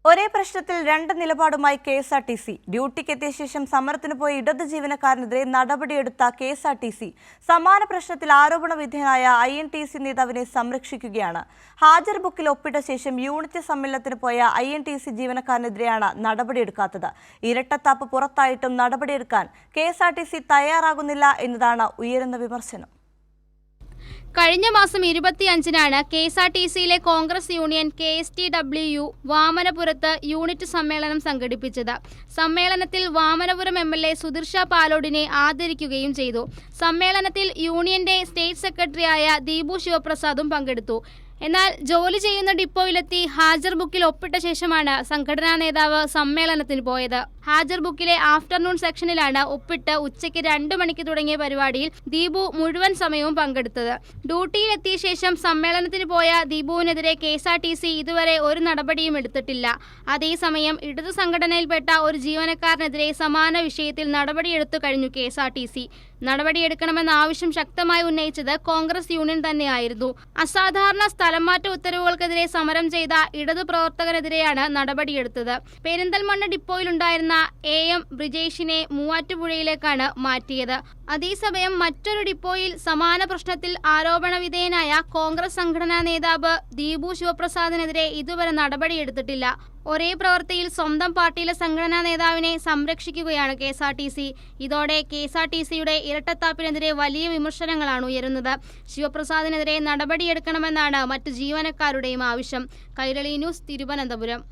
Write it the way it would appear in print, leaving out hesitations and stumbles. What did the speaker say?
ഒരേ പ്രശ്നത്തിൽ രണ്ട് നിലപാടുമായി കെഎസ്ആർടിസി. ഡ്യൂട്ടിക്കെത്തിയ ശേഷം സമരത്തിന് പോയ ഇടത് ജീവനക്കാരനെതിരെ നടപടിയെടുത്ത കെഎസ്ആർടിസി സമാന പ്രശ്നത്തിൽ ആരോപണ വിധേയനായ INTC നേതാവിനെ സംരക്ഷിക്കുകയാണ്. ഹാജർ ബുക്കിൽ ഒപ്പിട്ട ശേഷം യൂണിറ്റ് സമ്മേളനത്തിന് പോയ INTC ജീവനക്കാരനെതിരെയാണ് നടപടിയെടുക്കാത്തത്. ഇരട്ടത്താപ്പ് പുറത്തായിട്ടും നടപടിയെടുക്കാൻ കെഎസ്ആർടിസി തയ്യാറാകുന്നില്ല എന്നതാണ് ഉയരുന്ന വിമർശനം. കഴിഞ്ഞ മാസം 25-നാണ് KSRTCയിലെ കോൺഗ്രസ് യൂണിയൻ KSTW വാമനപുരത്ത് യൂണിറ്റ് സമ്മേളനം സംഘടിപ്പിച്ചത്. സമ്മേളനത്തിൽ വാമനപുരം MLA സുധീർഷ പാലോടിനെ ആദരിക്കുകയും ചെയ്തു. സമ്മേളനത്തിൽ യൂണിയന്റെ സ്റ്റേറ്റ് സെക്രട്ടറിയായ ദീപു ശിവപ്രസാദും പങ്കെടുത്തു. എന്നാൽ ജോലി ചെയ്യുന്ന ഡിപ്പോയിലെത്തി ഹാജർ ബുക്കിൽ ഒപ്പിട്ട ശേഷമാണ് സംഘടനാ നേതാവ് സമ്മേളനത്തിന് പോയത്. ഹാജർ ബുക്കിലെ ആഫ്റ്റർനൂൺ സെക്ഷനിലാണ് ഒപ്പിട്ട് ഉച്ചയ്ക്ക് 2 മണിക്ക് തുടങ്ങിയ പരിപാടിയിൽ ദീപു മുഴുവൻ സമയവും പങ്കെടുത്തത്. ഡ്യൂട്ടിയിലെത്തിയ ശേഷം സമ്മേളനത്തിന് പോയ ദീപുവിനെതിരെ KSRTC ഇതുവരെ ഒരു നടപടിയും എടുത്തിട്ടില്ല. അതേസമയം ഇടതു സംഘടനയിൽപ്പെട്ട ഒരു ജീവനക്കാരനെതിരെ സമാന വിഷയത്തിൽ നടപടിയെടുത്തു കഴിഞ്ഞു KSRTC. നടപടിയെടുക്കണമെന്ന ആവശ്യം ശക്തമായി ഉന്നയിച്ചത് കോൺഗ്രസ് യൂണിയൻ തന്നെയായിരുന്നു. അസാധാരണ സ്ഥലംമാറ്റ ഉത്തരവുകൾക്കെതിരെ സമരം ചെയ്ത ഇടതു പ്രവർത്തകനെതിരെയാണ് നടപടിയെടുത്തത്. പെരിന്തൽമണ്ണ ഡിപ്പോയിലുണ്ടായിരുന്ന AM ബ്രിജേഷിനെ മൂവാറ്റുപുഴയിലേക്കാണ് മാറ്റിയത്. അതേസമയം മറ്റൊരു ഡിപ്പോയിൽ സമാന പ്രശ്നത്തിൽ ആരോപണ വിധേയനായ കോൺഗ്രസ് സംഘടനാ നേതാവ് ദീപു ശിവപ്രസാദിനെതിരെ ഇതുവരെ നടപടിയെടുത്തിട്ടില്ല. ഒരേ പ്രവൃത്തിയിൽ സ്വന്തം പാർട്ടിയിലെ സംഘടനാ നേതാവിനെ സംരക്ഷിക്കുകയാണ് KSRTC. ഇതോടെ KSRTCയുടെ ഇരട്ടത്താപ്പിനെതിരെ വലിയ വിമർശനങ്ങളാണ് ഉയരുന്നത്. ശിവപ്രസാദിനെതിരെ നടപടിയെടുക്കണമെന്നാണ് മറ്റു ജീവനക്കാരുടെയും ആവശ്യം. കൈരളി ന്യൂസ്, തിരുവനന്തപുരം.